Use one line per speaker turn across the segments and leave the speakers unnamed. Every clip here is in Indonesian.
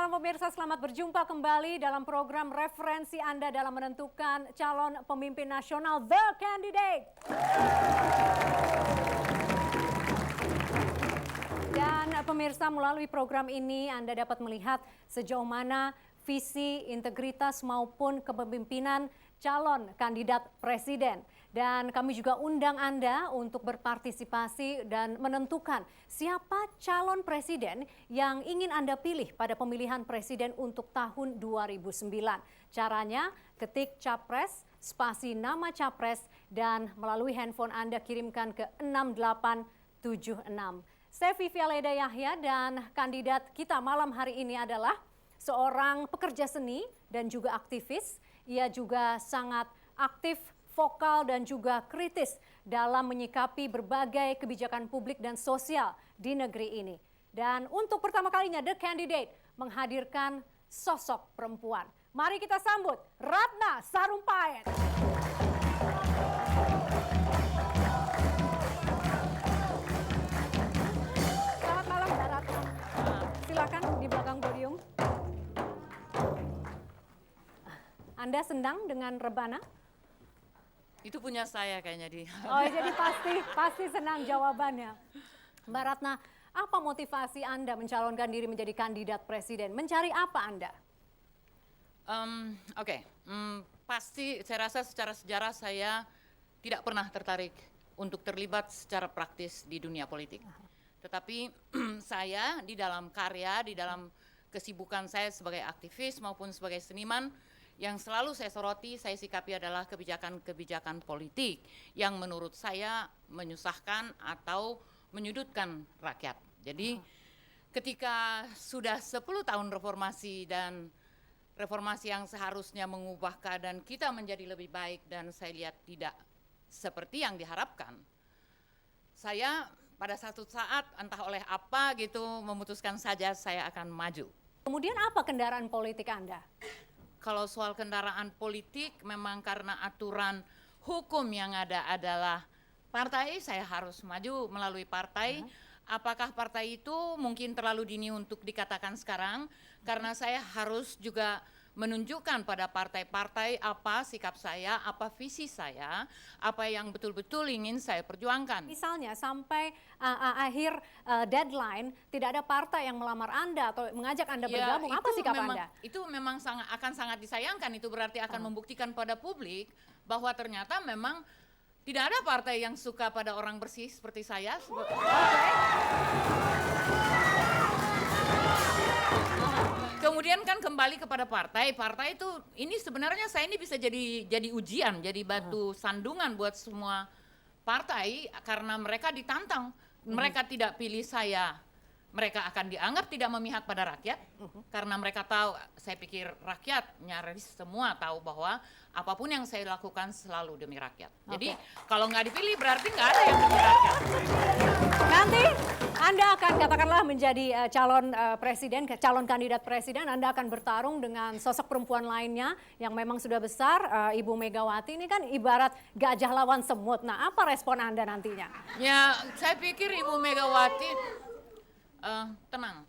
malam pemirsa, selamat berjumpa kembali dalam program referensi Anda dalam menentukan calon pemimpin nasional The Candidate. Dan pemirsa, melalui program ini Anda dapat melihat sejauh mana visi, integritas maupun kepemimpinan calon kandidat presiden. Dan kami juga undang Anda untuk berpartisipasi dan menentukan siapa calon presiden yang ingin Anda pilih pada pemilihan presiden untuk tahun 2009. Caranya ketik capres, spasi nama capres, dan melalui handphone Anda kirimkan ke 6876. Saya Vivi Aleda Yahya dan kandidat kita malam hari ini adalah seorang pekerja seni dan juga aktivis. Ia juga sangat aktif, vokal dan juga kritis dalam menyikapi berbagai kebijakan publik dan sosial di negeri ini. Dan untuk pertama kalinya The Candidate menghadirkan sosok perempuan. Mari kita sambut Ratna Sarumpait. Selamat malam Mbak Ratna. Silakan di belakang podium. Anda senang dengan rebana?
Itu punya saya kayaknya di.
Oh, jadi pasti senang jawabannya. Mbak Ratna, apa motivasi Anda mencalonkan diri menjadi kandidat presiden? Mencari apa Anda?
Pasti saya rasa secara sejarah saya tidak pernah tertarik untuk terlibat secara praktis di dunia politik. Tetapi saya di dalam karya, di dalam kesibukan saya sebagai aktivis maupun sebagai seniman, yang selalu saya soroti, saya sikapi adalah kebijakan-kebijakan politik yang menurut saya menyusahkan atau menyudutkan rakyat. Jadi ketika sudah 10 tahun reformasi dan reformasi yang seharusnya mengubah keadaan kita menjadi lebih baik dan saya lihat tidak seperti yang diharapkan, saya pada satu saat entah oleh apa gitu memutuskan saja saya akan maju.
Kemudian apa kendaraan politik Anda?
Kalau soal kendaraan politik memang karena aturan hukum yang ada adalah partai, saya harus maju melalui partai. Apakah partai itu mungkin terlalu dini untuk dikatakan sekarang, karena saya harus juga menunjukkan pada partai-partai apa sikap saya, apa visi saya, apa yang betul-betul ingin saya perjuangkan.
Misalnya sampai akhir deadline tidak ada partai yang melamar Anda atau mengajak Anda bergabung, apa sikap Anda?
Itu memang akan sangat disayangkan, itu berarti akan membuktikan pada publik bahwa ternyata memang tidak ada partai yang suka pada orang bersih seperti saya. Kemudian kan kembali kepada partai itu ini sebenarnya saya ini bisa jadi ujian, jadi batu sandungan buat semua partai karena mereka ditantang, mereka tidak pilih saya, mereka akan dianggap tidak memihak pada rakyat karena mereka tahu, saya pikir rakyat nyaris semua tahu bahwa apapun yang saya lakukan selalu demi rakyat. Jadi kalau nggak dipilih berarti nggak ada yang demi rakyat.
Nanti Anda akan katakanlah menjadi calon presiden, calon kandidat presiden, Anda akan bertarung dengan sosok perempuan lainnya yang memang sudah besar, Ibu Megawati. Ini kan ibarat gajah lawan semut. Nah, apa respon Anda nantinya?
Ya, saya pikir Ibu Megawati tenang.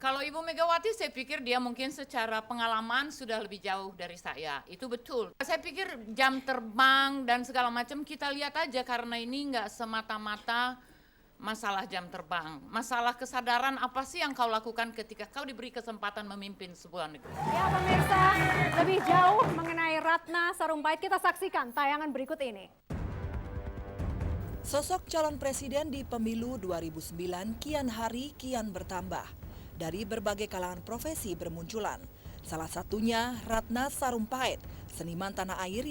Kalau Ibu Megawati saya pikir dia mungkin secara pengalaman sudah lebih jauh dari saya. Itu betul. Saya pikir jam terbang dan segala macam kita lihat aja karena ini nggak semata-mata masalah jam terbang. Masalah kesadaran apa sih yang kau lakukan ketika kau diberi kesempatan memimpin sebuah negeri.
Ya pemirsa, lebih jauh mengenai Ratna Sarumpait kita saksikan tayangan berikut ini.
Sosok calon presiden di pemilu 2009 kian hari kian bertambah. Dari berbagai kalangan profesi bermunculan. Salah satunya Ratna Sarumpait, seniman tanah air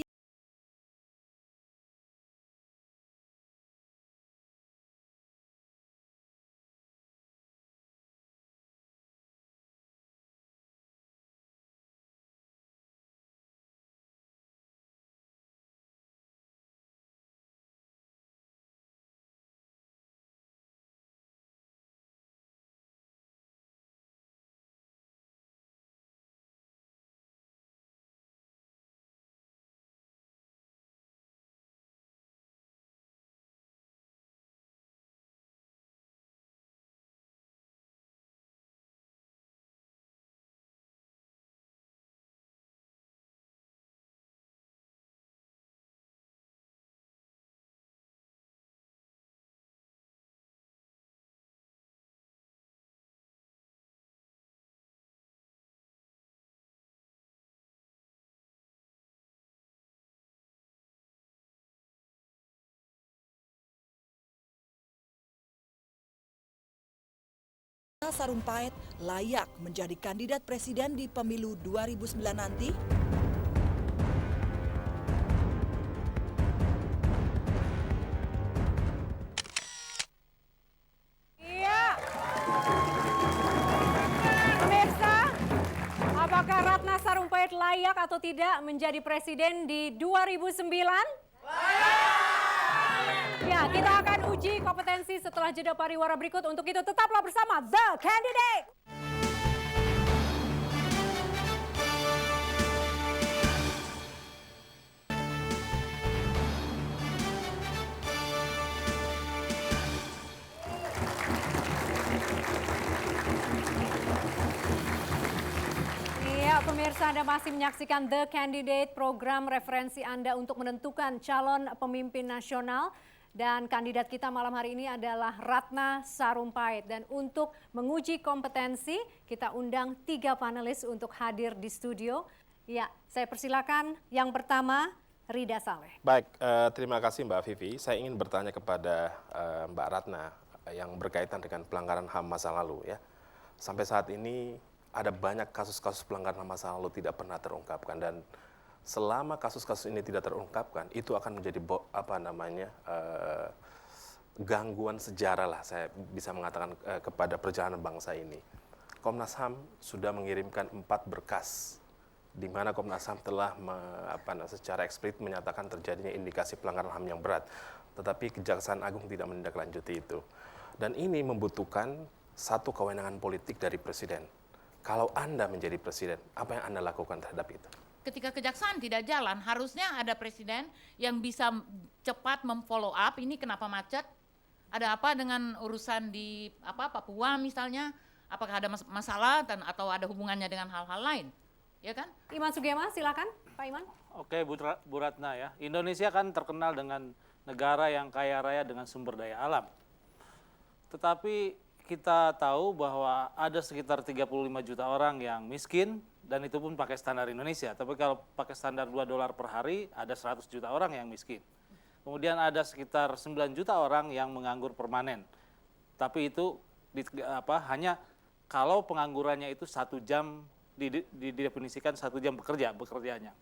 Sarumpait layak menjadi kandidat presiden di pemilu 2009 nanti?
Iya. Pemirsa, apakah Ratna Sarumpait layak atau tidak menjadi presiden di 2009? Ya, kita akan uji kompetensi setelah jeda pariwara berikut. Untuk itu tetaplah bersama The Candidate. Iya, pemirsa, Anda masih menyaksikan The Candidate, program referensi Anda untuk menentukan calon pemimpin nasional. Dan kandidat kita malam hari ini adalah Ratna Sarumpait. Dan untuk menguji kompetensi, kita undang 3 panelis untuk hadir di studio. Ya, saya persilakan yang pertama, Rida Saleh.
Baik, terima kasih Mbak Vivi. Saya ingin bertanya kepada Mbak Ratna yang berkaitan dengan pelanggaran HAM masa lalu ya. Sampai saat ini ada banyak kasus-kasus pelanggaran HAM masa lalu tidak pernah terungkapkan, dan selama kasus-kasus ini tidak terungkapkan, itu akan menjadi gangguan sejarah lah, saya bisa mengatakan kepada perjalanan bangsa ini. Komnas HAM sudah mengirimkan 4 berkas, di mana Komnas HAM telah secara eksplisit menyatakan terjadinya indikasi pelanggaran HAM yang berat, tetapi Kejaksaan Agung tidak menindaklanjuti itu. Dan ini membutuhkan satu kewenangan politik dari Presiden. Kalau Anda menjadi Presiden, apa yang Anda lakukan terhadap itu?
Ketika kejaksaan tidak jalan, harusnya ada presiden yang bisa cepat memfollow up. Ini kenapa macet? Ada apa dengan urusan di Papua misalnya? Apakah ada masalah atau ada hubungannya dengan hal-hal lain? Ya kan?
Iman Sugema, silakan Pak Iman.
Oke, Bu Ratna ya. Indonesia kan terkenal dengan negara yang kaya raya dengan sumber daya alam. Tetapi kita tahu bahwa ada sekitar 35 juta orang yang miskin, dan itu pun pakai standar Indonesia. Tapi kalau pakai standar $2 per hari, ada 100 juta orang yang miskin. Kemudian ada sekitar 9 juta orang yang menganggur permanen. Tapi itu hanya kalau penganggurannya itu 1 jam, didefinisikan 1 jam bekerjanya.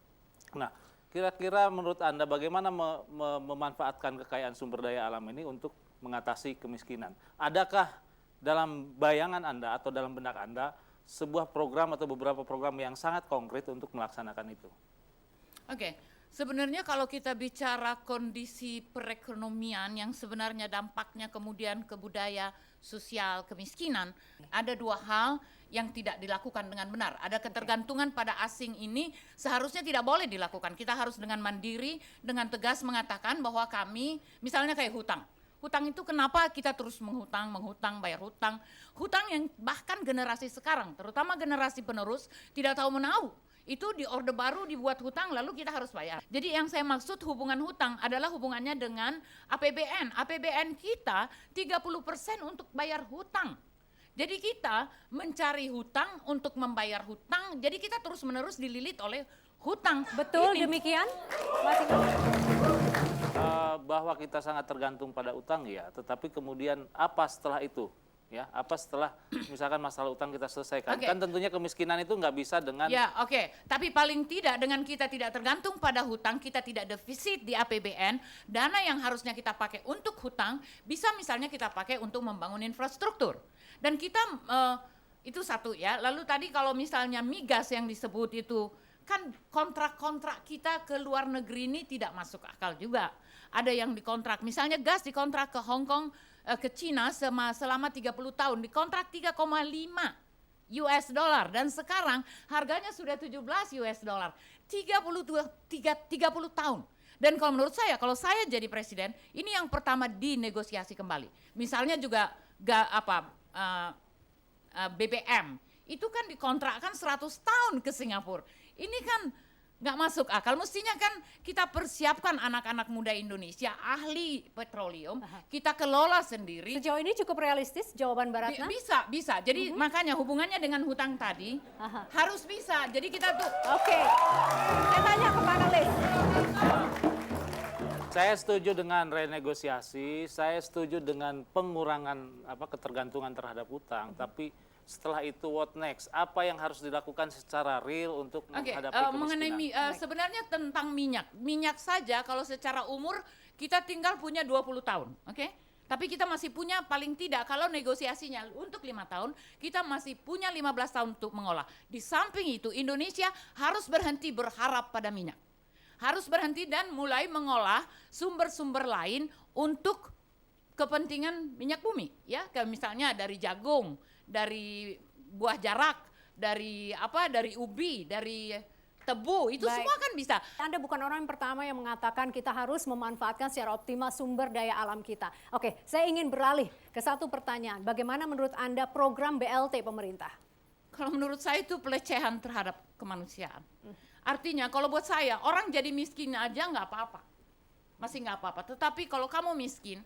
Nah, kira-kira menurut Anda bagaimana memanfaatkan kekayaan sumber daya alam ini untuk mengatasi kemiskinan? Adakah dalam bayangan Anda atau dalam benak Anda sebuah program atau beberapa program yang sangat konkret untuk melaksanakan itu?
Oke, sebenarnya kalau kita bicara kondisi perekonomian yang sebenarnya dampaknya kemudian ke budaya, sosial, kemiskinan, ada 2 hal yang tidak dilakukan dengan benar. Ada ketergantungan pada asing ini seharusnya tidak boleh dilakukan. Kita harus dengan mandiri, dengan tegas mengatakan bahwa kami, misalnya kayak hutang. Hutang itu kenapa kita terus menghutang, bayar hutang. Hutang yang bahkan generasi sekarang, terutama generasi penerus, tidak tahu menahu. Itu di Orde Baru dibuat hutang lalu kita harus bayar. Jadi yang saya maksud hubungan hutang adalah hubungannya dengan APBN. APBN kita 30% untuk bayar hutang. Jadi kita mencari hutang untuk membayar hutang, jadi kita terus-menerus dililit oleh hutang.
Betul
ini.
Demikian, Mas Iman.
Bahwa kita sangat tergantung pada utang ya, tetapi kemudian apa setelah itu? Ya, apa setelah misalkan masalah utang kita selesaikan?
Okay.
Kan tentunya kemiskinan itu nggak bisa dengan...
Ya, oke. Tapi paling tidak dengan kita tidak tergantung pada hutang, kita tidak defisit di APBN, dana yang harusnya kita pakai untuk hutang, bisa misalnya kita pakai untuk membangun infrastruktur. Dan kita, itu satu ya. Lalu tadi kalau misalnya migas yang disebut itu, kan kontrak-kontrak kita ke luar negeri ini tidak masuk akal juga. Ada yang dikontrak, misalnya gas dikontrak ke Hong Kong, ke Cina selama 30 tahun, dikontrak 3,5 US dollar, dan sekarang harganya sudah 17 US dollar, 30 tahun. Dan kalau menurut saya, kalau saya jadi presiden, ini yang pertama dinegosiasi kembali. Misalnya juga BBM, itu kan dikontrakkan 100 tahun ke Singapura. Ini kan nggak masuk akal. Mestinya kan kita persiapkan anak-anak muda Indonesia, ahli petroleum, kita kelola sendiri.
Sejauh ini cukup realistis jawaban Mbak Ratna?
Bisa. Jadi makanya hubungannya dengan hutang tadi harus bisa. Jadi kita tuh...
Oke, saya tanya ke panelis.
Saya setuju dengan renegosiasi, saya setuju dengan pengurangan ketergantungan terhadap utang, tapi setelah itu what next? Apa yang harus dilakukan secara real untuk menghadapi kemiskinan?
Mengenai sebenarnya tentang minyak saja kalau secara umur kita tinggal punya 20 tahun, oke? Tapi kita masih punya paling tidak kalau negosiasinya untuk 5 tahun, kita masih punya 15 tahun untuk mengolah. Di samping itu Indonesia harus berhenti berharap pada minyak. Harus berhenti dan mulai mengolah sumber-sumber lain untuk kepentingan minyak bumi, ya, kayak misalnya dari jagung, dari buah jarak, dari ubi, dari tebu, itu
Baik.
semua kan bisa.
Anda bukan orang yang pertama yang mengatakan kita harus memanfaatkan secara optimal sumber daya alam kita. Oke, saya ingin beralih ke satu pertanyaan. Bagaimana menurut Anda program BLT pemerintah?
Kalau menurut saya itu pelecehan terhadap kemanusiaan. Artinya kalau buat saya orang jadi miskin aja nggak apa-apa, masih nggak apa-apa. Tetapi kalau kamu miskin,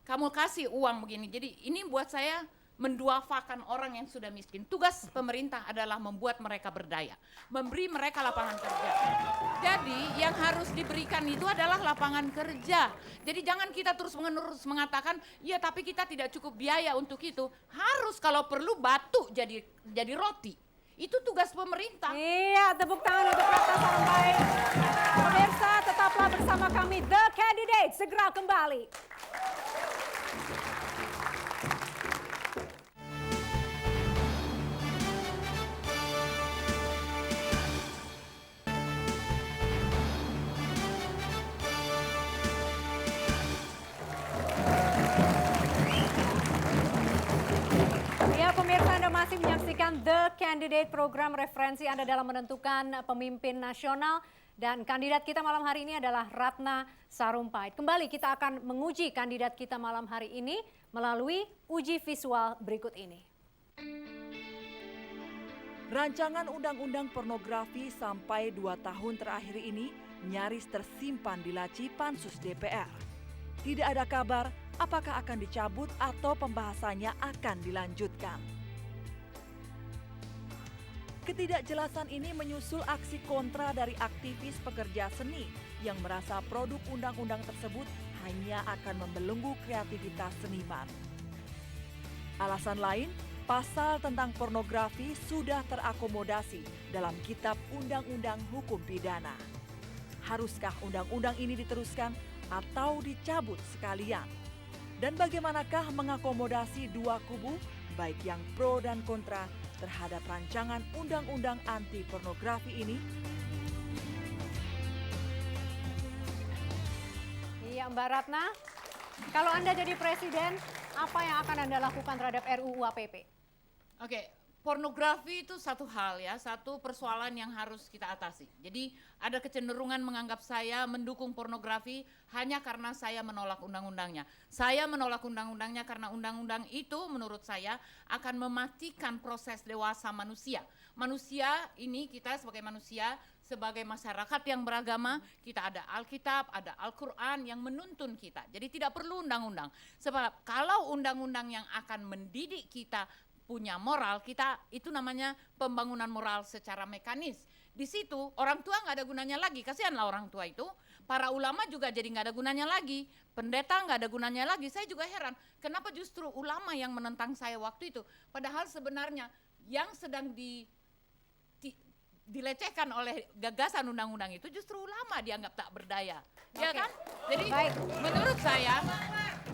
kamu kasih uang begini. Jadi ini buat saya menduafakan orang yang sudah miskin. Tugas pemerintah adalah membuat mereka berdaya, memberi mereka lapangan kerja. Jadi yang harus diberikan itu adalah lapangan kerja. Jadi jangan kita terus-menerus mengatakan, ya tapi kita tidak cukup biaya untuk itu. Harus kalau perlu batu jadi roti. Itu tugas pemerintah.
Iya, tepuk tangan untuk Ratna Sarumpait. Pemirsa, tetaplah bersama kami The Candidate, segera kembali. Ya, pemirsa, Anda masih menyaksikan The Candidate, program referensi Anda dalam menentukan pemimpin nasional. Dan kandidat kita malam hari ini adalah Ratna Sarumpait. Kembali kita akan menguji kandidat kita malam hari ini melalui uji visual berikut ini.
Rancangan undang-undang pornografi sampai 2 tahun terakhir ini nyaris tersimpan di laci Pansus DPR. Tidak ada kabar apakah akan dicabut atau pembahasannya akan dilanjutkan. Ketidakjelasan ini menyusul aksi kontra dari aktivis pekerja seni yang merasa produk undang-undang tersebut hanya akan membelenggu kreativitas seniman. Alasan lain, pasal tentang pornografi sudah terakomodasi dalam Kitab Undang-Undang Hukum Pidana. Haruskah undang-undang ini diteruskan atau dicabut sekalian? Dan bagaimanakah mengakomodasi dua kubu, baik yang pro dan kontra, terhadap rancangan undang-undang anti pornografi ini?
Iya, Mbak Ratna, kalau Anda jadi presiden, apa yang akan Anda lakukan terhadap RUU APP?
Oke, pornografi itu satu hal ya, satu persoalan yang harus kita atasi. Jadi ada kecenderungan menganggap saya mendukung pornografi hanya karena saya menolak undang-undangnya. Saya menolak undang-undangnya karena undang-undang itu menurut saya akan mematikan proses dewasa manusia. Manusia ini, kita sebagai manusia, sebagai masyarakat yang beragama, kita ada Alkitab, ada Al-Quran yang menuntun kita. Jadi tidak perlu undang-undang. Sebab kalau undang-undang yang akan mendidik kita punya moral, kita itu namanya pembangunan moral secara mekanis. Di situ orang tua nggak ada gunanya lagi, kasihanlah orang tua itu. Para ulama juga jadi nggak ada gunanya lagi, pendeta nggak ada gunanya lagi. Saya juga heran, kenapa justru ulama yang menentang saya waktu itu? Padahal sebenarnya yang sedang dilecehkan oleh gagasan undang-undang itu justru ulama dianggap tak berdaya, ya kan? Jadi menurut saya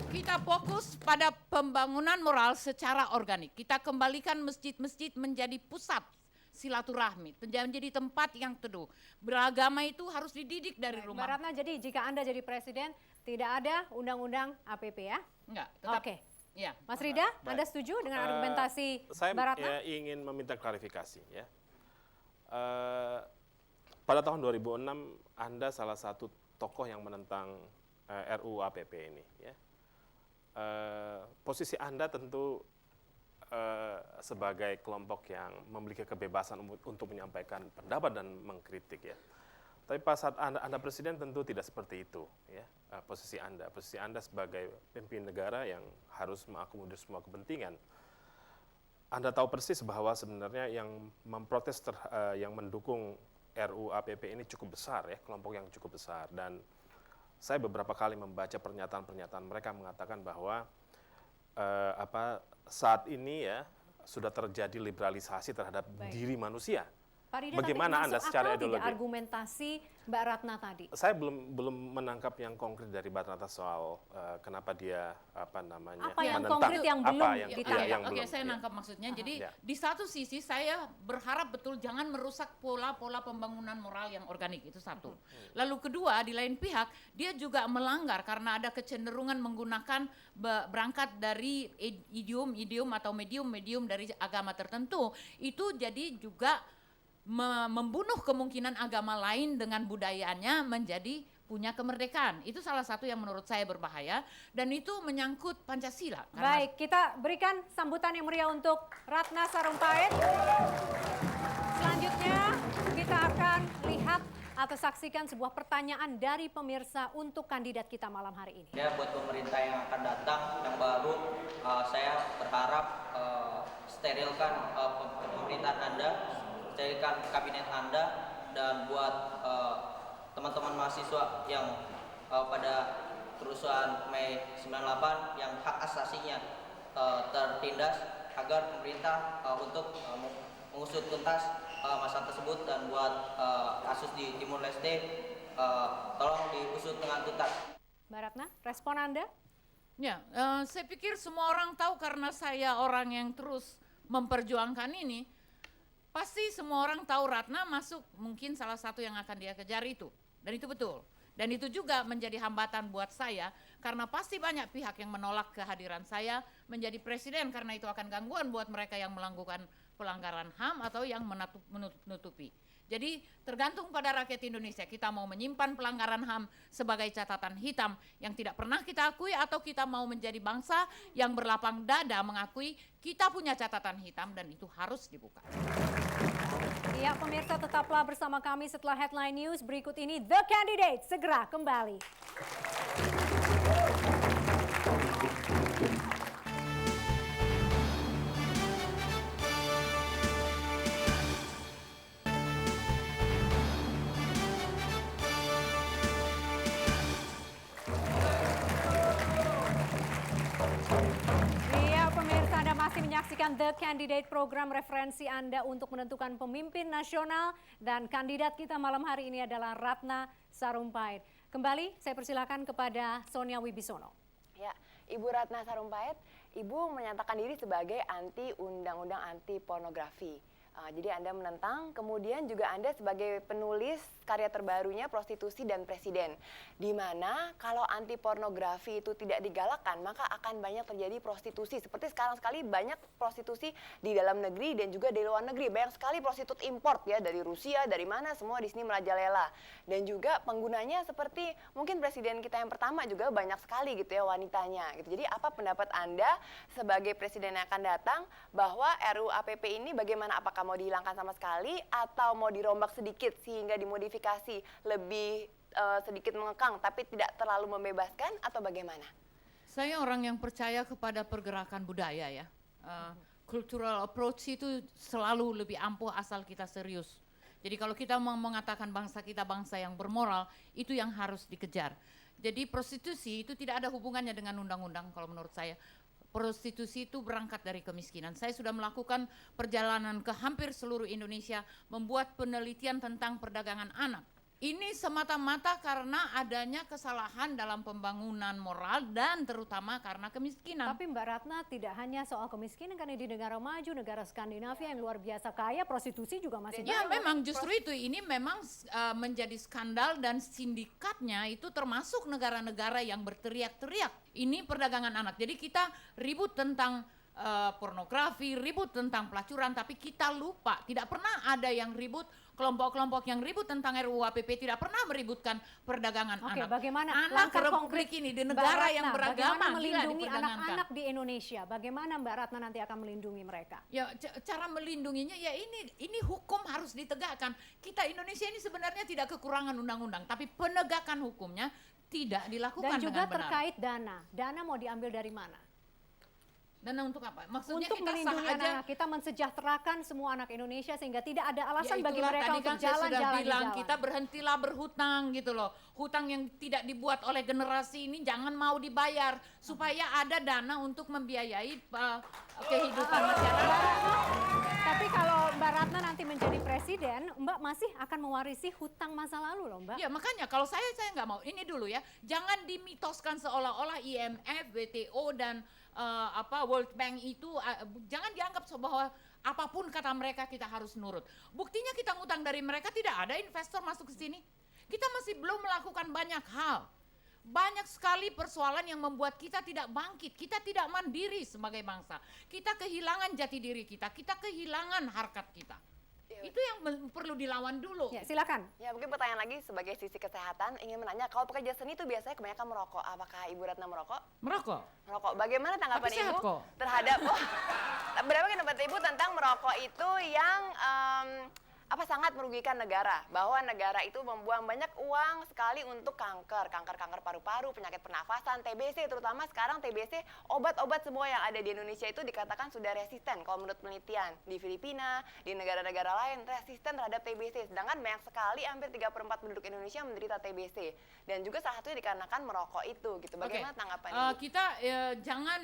kita fokus pada pembangunan moral secara organik. Kita kembalikan masjid-masjid menjadi pusat silaturahmi, menjadi tempat yang teduh. Beragama itu harus dididik dari rumah.
Mbak Ratna, jadi jika Anda jadi presiden, tidak ada undang-undang APP ya?
Enggak, tetap.
Oke.
Ya.
Mas Rida, Anda setuju dengan argumentasi
Saya
Mbak Ratna?
ingin meminta klarifikasi ya. Pada tahun 2006 Anda salah satu tokoh yang menentang RUU APP ini ya. Posisi Anda tentu sebagai kelompok yang memiliki kebebasan untuk menyampaikan pendapat dan mengkritik ya. Tapi pada saat Anda presiden tentu tidak seperti itu ya. Posisi Anda sebagai pemimpin negara yang harus mengakomodir semua kepentingan. Anda tahu persis bahwa sebenarnya yang memprotes yang mendukung RUU APP ini cukup besar ya, kelompok yang cukup besar, dan saya beberapa kali membaca pernyataan-pernyataan mereka mengatakan bahwa saat ini ya sudah terjadi liberalisasi terhadap diri manusia.
Pak Rida,
Bagaimana
tapi
Anda
masuk
secara
akal tidak
ideologi?
argumentasi Mbak Ratna tadi?
Saya belum menangkap yang konkret dari Mbak Ratna soal kenapa dia
Apa yang
menentang.
konkret yang belum
Oke,
ditangkap?
yang belum,
saya
ya.
nangkap maksudnya. Jadi
Ya.
di satu sisi saya berharap betul jangan merusak pola-pola pembangunan moral yang organik, itu satu. Lalu kedua, di lain pihak dia juga melanggar karena ada kecenderungan menggunakan berangkat dari idiom atau medium dari agama tertentu. Itu jadi juga membunuh kemungkinan agama lain dengan budayanya menjadi punya kemerdekaan. Itu salah satu yang menurut saya berbahaya dan itu menyangkut Pancasila.
Baik, kita berikan sambutan yang meriah untuk Ratna Sarumpait. Selanjutnya kita akan lihat atau saksikan sebuah pertanyaan dari pemirsa untuk kandidat kita malam hari ini.
Ya, buat pemerintah yang akan datang, yang baru, saya berharap sterilkan pemerintahan Anda, sterilkan kabinet Anda, dan buat teman-teman mahasiswa yang pada kerusuhan Mei 98 yang hak asasinya tertindas, agar pemerintah untuk mengusut tuntas masalah tersebut, dan buat kasus di Timur Leste tolong diusut dengan tuntas.
Mbak Ratna, respon Anda?
Ya, saya pikir semua orang tahu karena saya orang yang terus memperjuangkan ini. Pasti semua orang tahu Ratna masuk mungkin salah satu yang akan dia kejar itu. Dan itu betul. Dan itu juga menjadi hambatan buat saya karena pasti banyak pihak yang menolak kehadiran saya menjadi presiden karena itu akan gangguan buat mereka yang melakukan pelanggaran HAM atau yang menutupi. Jadi tergantung pada rakyat Indonesia, kita mau menyimpan pelanggaran HAM sebagai catatan hitam yang tidak pernah kita akui atau kita mau menjadi bangsa yang berlapang dada mengakui kita punya catatan hitam dan itu harus dibuka.
Ya, pemirsa tetaplah bersama kami setelah headline news berikut ini. The Candidate segera kembali. Iya, pemirsa, Anda masih menyaksikan The Candidate, program referensi Anda untuk menentukan pemimpin nasional, dan kandidat kita malam hari ini adalah Ratna Sarumpait. Kembali saya persilakan kepada Sonia Wibisono.
Ya, Ibu Ratna Sarumpait, Ibu menyatakan diri sebagai anti undang-undang anti pornografi. Jadi Anda menentang, kemudian juga Anda sebagai penulis karya terbarunya Prostitusi dan Presiden. Di mana kalau anti pornografi itu tidak digalakkan, maka akan banyak terjadi prostitusi. Seperti sekarang sekali banyak prostitusi di dalam negeri dan juga di luar negeri. Banyak sekali prostitut import ya, dari Rusia, dari mana, semua di sini merajalela. Dan juga penggunanya seperti mungkin presiden kita yang pertama juga banyak sekali gitu ya wanitanya. Gitu. Jadi apa pendapat Anda sebagai presiden yang akan datang bahwa RUU APP ini bagaimana, apakah mau dihilangkan sama sekali atau mau dirombak sedikit sehingga dimodifikasi lebih sedikit mengekang tapi tidak terlalu membebaskan, atau bagaimana?
Saya orang yang percaya kepada pergerakan budaya ya. Cultural approach itu selalu lebih ampuh asal kita serius. Jadi kalau kita mau mengatakan bangsa kita bangsa yang bermoral, itu yang harus dikejar. Jadi prostitusi itu tidak ada hubungannya dengan undang-undang kalau menurut saya. Prostitusi itu berangkat dari kemiskinan. Saya sudah melakukan perjalanan ke hampir seluruh Indonesia membuat penelitian tentang perdagangan anak. Ini semata-mata karena adanya kesalahan dalam pembangunan moral dan terutama karena kemiskinan.
Tapi Mbak Ratna, tidak hanya soal kemiskinan, karena di negara maju, negara Skandinavia yang luar biasa kaya, prostitusi juga masih
Ya
banyak.
memang justru itu, ini memang menjadi skandal dan sindikatnya itu termasuk negara-negara yang berteriak-teriak. Ini perdagangan anak. Jadi kita ribut tentang pornografi, ribut tentang pelacuran, tapi kita lupa, tidak pernah ada yang ribut, kelompok-kelompok yang ribut tentang RUU APP tidak pernah meributkan perdagangan
Oke,
anak.
bagaimana
anak
langkah
republik
konkret
ini di
Mbak
negara
Ratna,
yang beragama
bagaimana
gila
melindungi
diperdagangkan.
anak-anak di Indonesia? Bagaimana Mbak Ratna nanti akan melindungi mereka?
Ya cara melindunginya ya ini hukum harus ditegakkan. Kita Indonesia ini sebenarnya tidak kekurangan undang-undang, tapi penegakan hukumnya tidak dilakukan
Dan juga
dengan benar.
terkait dana mau diambil dari mana?
Dana untuk apa? Maksudnya
Untuk
kita sah
melindungi
aja.
anak-anak kita, mensejahterakan semua anak Indonesia sehingga tidak ada
Ya
alasan bagi
itulah,
mereka
tadi
untuk
kan saya sudah
jalan-jalan di
bilang
jalan.
kita berhentilah berhutang gitu loh. Hutang yang tidak dibuat oleh generasi ini jangan mau dibayar supaya ada dana untuk membiayai kehidupan masyarakat.
Tapi kalau Mbak Ratna nanti menjadi presiden, Mbak masih akan mewarisi hutang masa lalu loh Mbak.
Ya makanya kalau saya nggak mau. Ini dulu ya, jangan dimitoskan seolah-olah IMF, WTO dan World Bank itu jangan dianggap bahwa apapun kata mereka kita harus nurut. Buktinya kita ngutang dari mereka, tidak ada investor masuk ke sini. Kita masih belum melakukan banyak hal. Banyak sekali persoalan yang membuat kita tidak bangkit, kita tidak mandiri sebagai bangsa. Kita kehilangan jati diri kita kehilangan harkat kita. Itu yang perlu dilawan dulu.
Ya, silakan.
Ya, mungkin pertanyaan lagi sebagai sisi kesehatan, ingin menanya, kalau pekerja seni itu biasanya kebanyakan merokok. Apakah Ibu Ratna merokok?
Merokok.
Merokok. Bagaimana tanggapan
Tapi sehat
Ibu
kok.
terhadap berapa pendapat Ibu tentang merokok itu yang sangat merugikan negara, bahwa negara itu membuang banyak uang sekali untuk kanker paru-paru, penyakit pernafasan, TBC, terutama sekarang TBC, obat-obat semua yang ada di Indonesia itu dikatakan sudah resisten kalau menurut penelitian di Filipina, di negara-negara lain resisten terhadap TBC, sedangkan banyak sekali hampir 3/4 penduduk Indonesia menderita TBC, dan juga salah satunya dikarenakan merokok itu gitu. Bagaimana tanggapan Ibu?
Kita jangan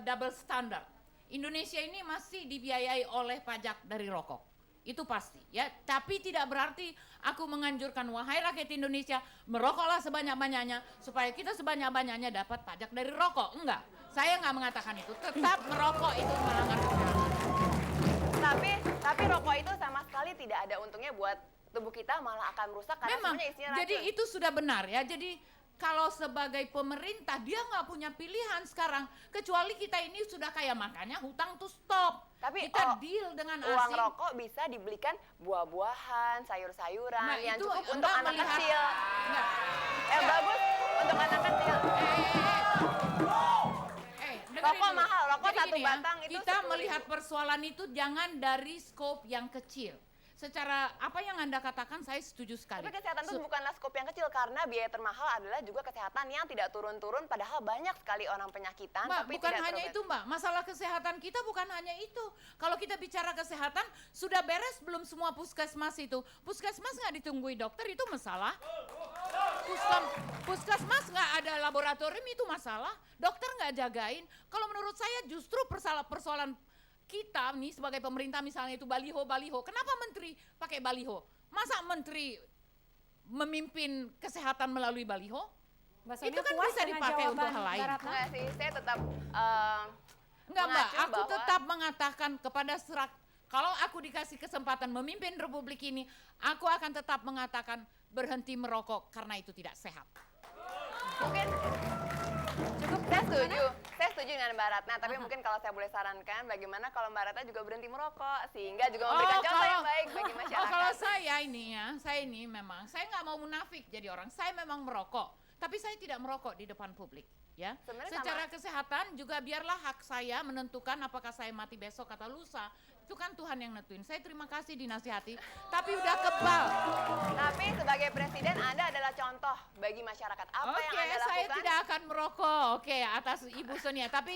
double standard. Indonesia ini masih dibiayai oleh pajak dari rokok. Itu pasti ya, tapi tidak berarti aku menganjurkan wahai rakyat Indonesia merokoklah sebanyak-banyaknya supaya kita sebanyak-banyaknya dapat pajak dari rokok. Enggak, saya nggak mengatakan itu. Tetap merokok itu melanggar kesehatan.
Tapi rokok itu sama sekali tidak ada untungnya buat tubuh kita, malah akan merusak karena
Memang,
semuanya isinya
jadi
racun.
itu sudah benar ya. Jadi kalau sebagai pemerintah dia nggak punya pilihan sekarang kecuali kita ini sudah kaya, makanya hutang tuh stop.
Tapi
kita deal dengan
uang
asing.
rokok bisa dibelikan buah-buahan, sayur-sayuran
Nah,
yang
itu
cukup untuk
Mbak
anak
melihat-
kecil.
Enggak.
Yang bagus untuk anak kecil.
Dengerin
Rokok
dulu.
mahal, rokok
Jadi
satu
gini ya,
batang itu
kita
10.000.
melihat persoalan itu jangan dari skop yang kecil. Secara apa yang Anda katakan saya setuju sekali.
Tapi kesehatan itu bukanlah skop yang kecil, karena biaya termahal adalah juga kesehatan yang tidak turun-turun, padahal banyak sekali orang penyakitan.
Mbak,
tapi
bukan
tidak
hanya
berobat.
itu Mbak, masalah kesehatan kita bukan hanya itu. Kalau kita bicara kesehatan, sudah beres belum semua puskesmas itu? Puskesmas nggak ditunggui dokter, itu masalah. Puskesmas nggak ada laboratorium, itu masalah. Dokter nggak jagain. Kalau menurut saya justru persoalan kita nih sebagai pemerintah, misalnya itu baliho. Kenapa menteri pakai baliho? Masa menteri memimpin kesehatan melalui baliho?
Mbak
Itu
Sonia
kan
puas
bisa
dengan
dipakai untuk
jawaban
hal lain.
Mbak Ratna?
Enggak sih, saya tetap
Enggak Mbak,
mengacu
aku
bahwa-
tetap mengatakan kepada kalau aku dikasih kesempatan memimpin republik ini, aku akan tetap mengatakan berhenti merokok karena itu tidak sehat.
mungkin saya setuju dengan Mbak Ratna, tapi mungkin kalau saya boleh sarankan, bagaimana kalau Mbak Ratna juga berhenti merokok, sehingga juga memberikan contoh yang baik bagi masyarakat.
Kalau saya ini memang, saya nggak mau munafik jadi orang, saya memang merokok, tapi saya tidak merokok di depan publik. Ya,
Sebenarnya
secara kesehatan juga biarlah hak saya menentukan apakah saya mati besok atau lusa. Itu kan Tuhan yang nentuin. Saya terima kasih dinasihati, tapi udah kebal.
Tapi sebagai presiden Anda adalah contoh bagi masyarakat. Apa yang Anda lakukan?
Saya tidak akan merokok. Atas Ibu Sonia. Tapi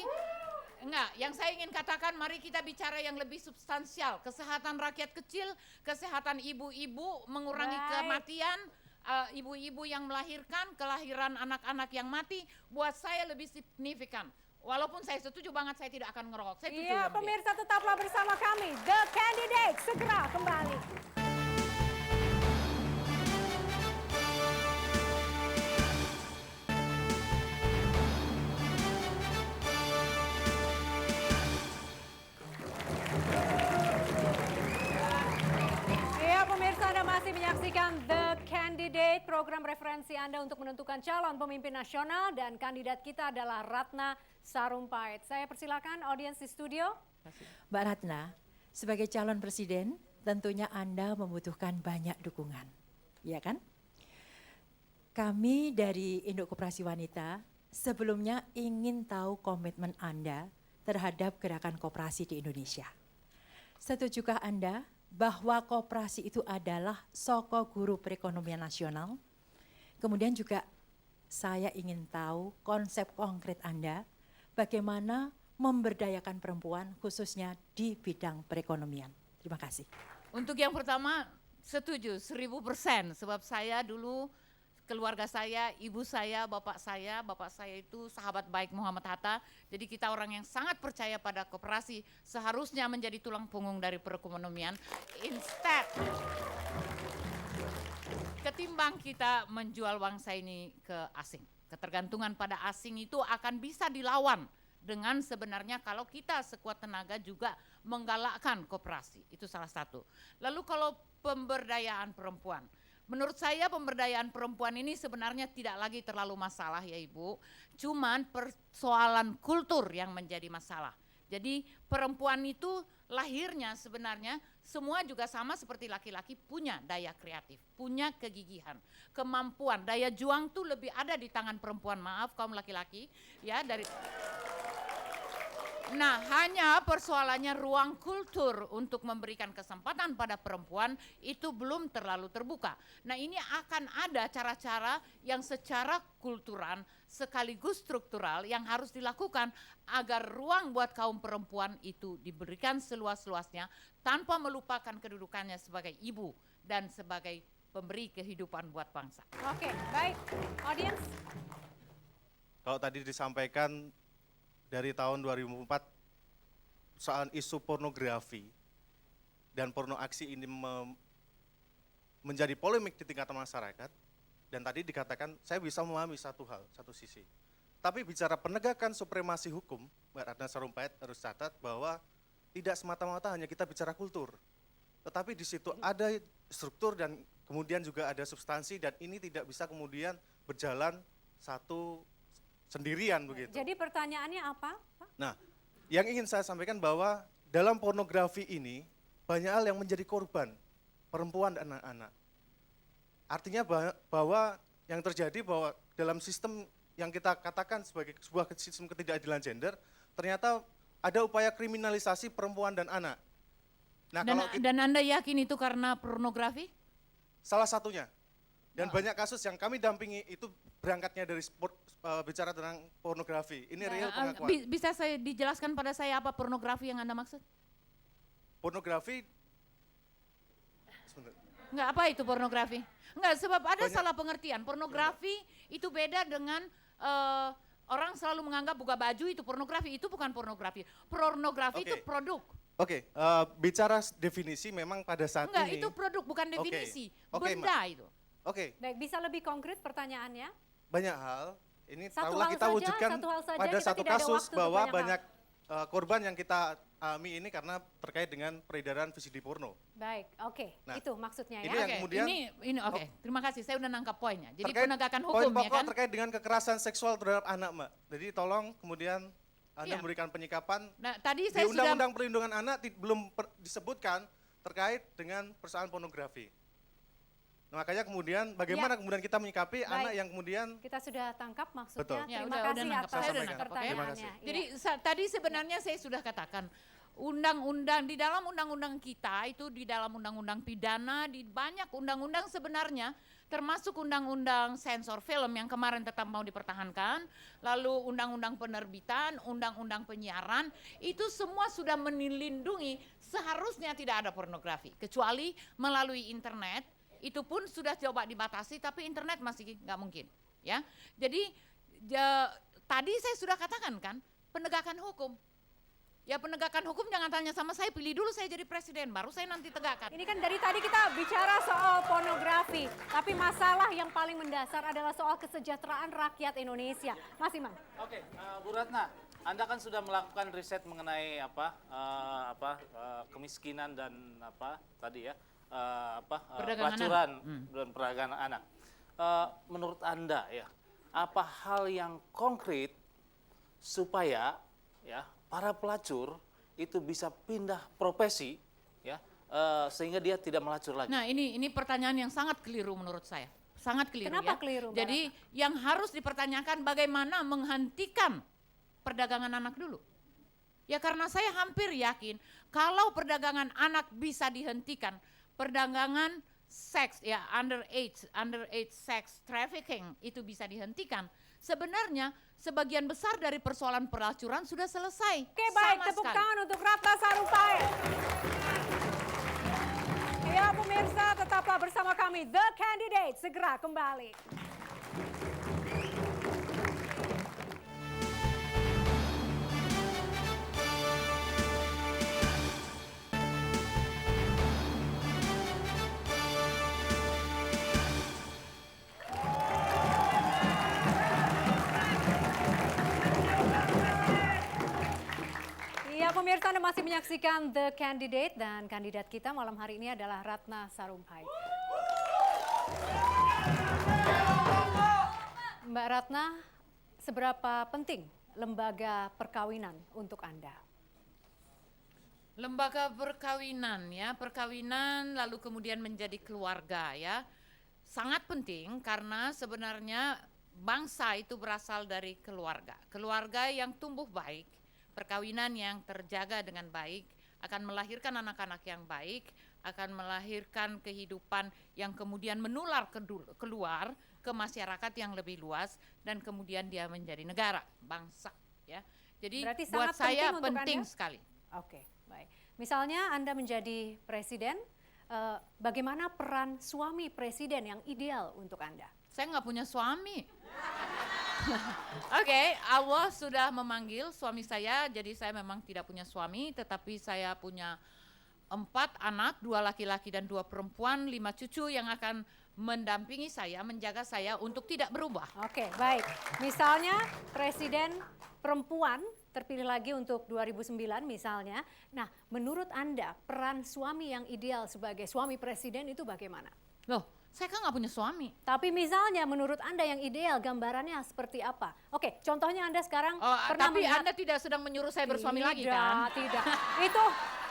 enggak, yang saya ingin katakan, mari kita bicara yang lebih substansial. Kesehatan rakyat kecil, kesehatan ibu-ibu, mengurangi
Baik.
kematian, ibu-ibu yang melahirkan, kelahiran anak-anak yang mati, buat saya lebih signifikan. Walaupun saya setuju banget, saya tidak akan ngerokok. Saya setuju
Iya,
sama dia.
pemirsa tetaplah bersama kami. The Candidate segera kembali. Iya, pemirsa, Anda masih menyaksikan The Candidate, program referensi Anda untuk menentukan calon pemimpin nasional, dan kandidat kita adalah Ratna Sarumpait. Saya persilakan audiens di studio.
Mbak Ratna, sebagai calon presiden tentunya Anda membutuhkan banyak dukungan, ya kan? Kami dari Induk Koperasi Wanita sebelumnya ingin tahu komitmen Anda terhadap gerakan koperasi di Indonesia. Setujukah Anda bahwa koperasi itu adalah soko guru perekonomian nasional? Kemudian juga saya ingin tahu konsep konkret Anda, bagaimana memberdayakan perempuan khususnya di bidang perekonomian. Terima kasih.
Untuk yang pertama, setuju 1000%, sebab saya dulu, keluarga saya, ibu saya, bapak saya itu sahabat baik Muhammad Hatta, jadi kita orang yang sangat percaya pada koperasi, seharusnya menjadi tulang punggung dari perekonomian. Instead, ketimbang kita menjual bangsa ini ke asing, ketergantungan pada asing itu akan bisa dilawan dengan sebenarnya kalau kita sekuat tenaga juga menggalakkan koperasi, itu salah satu. Lalu kalau pemberdayaan perempuan, menurut saya pemberdayaan perempuan ini sebenarnya tidak lagi terlalu masalah ya Ibu, cuman persoalan kultur yang menjadi masalah. Jadi perempuan itu lahirnya sebenarnya semua juga sama seperti laki-laki, punya daya kreatif, punya kegigihan, kemampuan, daya juang tuh lebih ada di tangan perempuan, maaf kaum laki-laki ya dari. Nah, hanya persoalannya ruang kultur untuk memberikan kesempatan pada perempuan itu belum terlalu terbuka. Nah, ini akan ada cara-cara yang secara kultural sekaligus struktural yang harus dilakukan agar ruang buat kaum perempuan itu diberikan seluas-luasnya tanpa melupakan kedudukannya sebagai ibu dan sebagai pemberi kehidupan buat bangsa.
Oke, baik. Audience.
Kalau tadi disampaikan dari tahun 2004 soal isu pornografi dan porno aksi ini menjadi polemik di tingkatan masyarakat, dan tadi dikatakan saya bisa memahami satu hal, satu sisi. Tapi bicara penegakan supremasi hukum, Mbak Ratna Sarumpait harus catat bahwa tidak semata-mata hanya kita bicara kultur, tetapi di situ ada struktur dan kemudian juga ada substansi, dan ini tidak bisa kemudian berjalan satu sendirian begitu.
Jadi pertanyaannya apa, Pak?
Nah, yang ingin saya sampaikan bahwa dalam pornografi ini banyak hal yang menjadi korban, perempuan dan anak-anak. Artinya bahwa yang terjadi bahwa dalam sistem yang kita katakan sebagai sebuah sistem ketidakadilan gender, ternyata ada upaya kriminalisasi perempuan dan anak. Nah,
Dan Anda yakin itu karena pornografi?
Salah satunya. Dan banyak kasus yang kami dampingi itu berangkatnya dari bicara tentang pornografi. Ini real pengakuan.
Bisa saya dijelaskan pada saya apa pornografi yang Anda maksud?
Pornografi,
Enggak, apa itu pornografi? Enggak, sebab ada salah pengertian. Pornografi itu beda dengan orang selalu menganggap buka baju itu pornografi. Itu bukan pornografi. Pornografi itu produk.
Oke, bicara definisi memang pada saat
Enggak,
ini.
itu produk bukan definisi.
Oke,
Benda itu.
Oke.
Baik, bisa lebih konkret pertanyaannya?
Banyak hal. Ini
Satu
taruhlah
hal
kita
saja,
wujudkan
satu hal saja,
pada
kita
satu
tidak ada
kasus
waktu untuk
bahwa
banyak hal.
banyak korban yang kita alami ini karena terkait dengan peredaran VCD porno.
Baik, oke.
Nah,
Itu maksudnya
ini
ya.
yang kemudian
Ini oke. Terima kasih, saya udah nangkap poinnya. Jadi
terkait
penegakan
poin
hukum ya
pokok
kan?
terkait dengan kekerasan seksual terhadap anak, Mbak. Jadi tolong kemudian Anda
Iya.
memberikan penyikapan.
Nah, tadi
Di
saya sudah
Undang-Undang Perlindungan Anak belum disebutkan terkait dengan persoalan pornografi. Nah, makanya kemudian bagaimana kemudian kita menyikapi anak yang kemudian
Kita sudah tangkap maksudnya.
Betul.
Ya,
Terima
udah
kasih
nangkap.
atas
Saya udah nangkap, oke?
Terima
pertanyaannya.
kasih.
Jadi tadi sebenarnya saya sudah katakan undang-undang di dalam undang-undang kita itu di dalam undang-undang pidana di banyak undang-undang sebenarnya termasuk undang-undang sensor film yang kemarin tetap mau dipertahankan, lalu undang-undang penerbitan, undang-undang penyiaran, itu semua sudah melindungi seharusnya tidak ada pornografi kecuali melalui internet. Itu pun sudah coba dibatasi tapi internet masih nggak mungkin ya. Jadi tadi saya sudah katakan kan penegakan hukum. Ya penegakan hukum jangan tanya sama saya, pilih dulu saya jadi presiden baru saya nanti tegakkan.
Ini kan dari tadi kita bicara soal pornografi, tapi masalah yang paling mendasar adalah soal kesejahteraan rakyat Indonesia. Mas Iman.
Oke, Bu Ratna, Anda kan sudah melakukan riset mengenai kemiskinan dan tadi ya,
Perdagangan
pelacuran dan perdagangan anak. Menurut Anda ya, apa hal yang konkret supaya ya para pelacur itu bisa pindah profesi ya sehingga dia tidak melacur lagi?
Nah ini pertanyaan yang sangat keliru menurut saya. Sangat keliru.
Kenapa
ya.
keliru, Mbak
Jadi yang harus dipertanyakan bagaimana menghentikan perdagangan anak dulu. Ya karena saya hampir yakin kalau perdagangan anak bisa dihentikan, perdagangan seks ya underage sex trafficking itu bisa dihentikan. Sebenarnya sebagian besar dari persoalan pelacuran sudah selesai.
Oke, baik,
Sama
tepuk
sekali.
tangan untuk Ratna Sarumpait. Ya pemirsa, tetaplah bersama kami, The Candidate, segera kembali. Ya pemirsa, Anda masih menyaksikan The Candidate dan kandidat kita malam hari ini adalah Ratna Sarumpait. Mbak Ratna, seberapa penting lembaga perkawinan untuk Anda?
Lembaga perkawinan ya, perkawinan lalu kemudian menjadi keluarga ya. Sangat penting karena sebenarnya bangsa itu berasal dari keluarga. Keluarga yang tumbuh baik, perkawinan yang terjaga dengan baik akan melahirkan anak-anak yang baik, akan melahirkan kehidupan yang kemudian menular keluar ke masyarakat yang lebih luas dan kemudian dia menjadi negara, bangsa ya. Jadi
Berarti
buat
sangat
saya
penting untuk
penting
Anda?
sekali.
Oke, baik. Misalnya Anda menjadi presiden, bagaimana peran suami presiden yang ideal untuk Anda?
Saya nggak punya suami. Oke, Allah sudah memanggil suami saya, jadi saya memang tidak punya suami, tetapi saya punya 4 anak, 2 laki-laki dan 2 perempuan, 5 cucu yang akan mendampingi saya, menjaga saya untuk tidak berubah.
Oke, baik. Misalnya presiden perempuan terpilih lagi untuk 2009 misalnya. Nah, menurut Anda peran suami yang ideal sebagai suami presiden itu bagaimana?
Loh, saya kan nggak punya suami.
Tapi misalnya menurut Anda yang ideal gambarannya seperti apa? Oke, contohnya Anda sekarang pernah
Tapi
melihat...
Anda tidak sedang menyuruh saya bersuami lagi kan?
Tidak.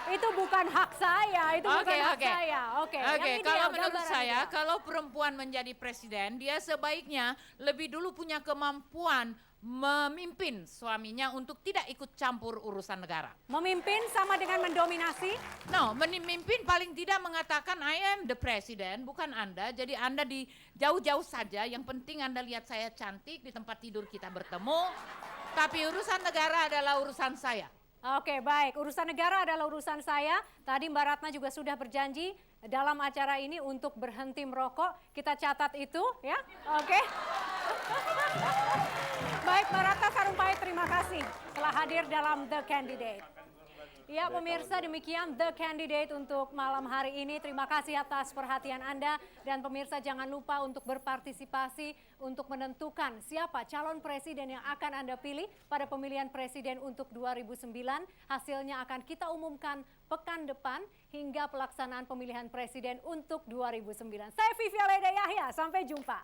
Itu bukan hak saya, itu bukan hak saya. Oke, yang
Oke,
ideal,
kalau menurut
gambaran
saya,
ideal.
kalau perempuan menjadi presiden, dia sebaiknya lebih dulu punya kemampuan memimpin suaminya untuk tidak ikut campur urusan negara.
Memimpin sama dengan mendominasi.
No, memimpin paling tidak mengatakan I am the president, bukan Anda. Jadi Anda di jauh-jauh saja, yang penting Anda lihat saya cantik di tempat tidur kita bertemu. Tapi urusan negara adalah urusan saya.
Oke, baik. Urusan negara adalah urusan saya. Tadi Mbak Ratna juga sudah berjanji dalam acara ini untuk berhenti merokok. Kita catat itu, ya. Oke. Baik, Mbak Ratna Sarumpait, terima kasih telah hadir dalam The Candidate. Ya pemirsa, demikian The Candidate untuk malam hari ini. Terima kasih atas perhatian Anda. Dan pemirsa jangan lupa untuk berpartisipasi untuk menentukan siapa calon presiden yang akan Anda pilih pada pemilihan presiden untuk 2009. Hasilnya akan kita umumkan pekan depan hingga pelaksanaan pemilihan presiden untuk 2009. Saya Vivi Aleda Yahya, sampai jumpa.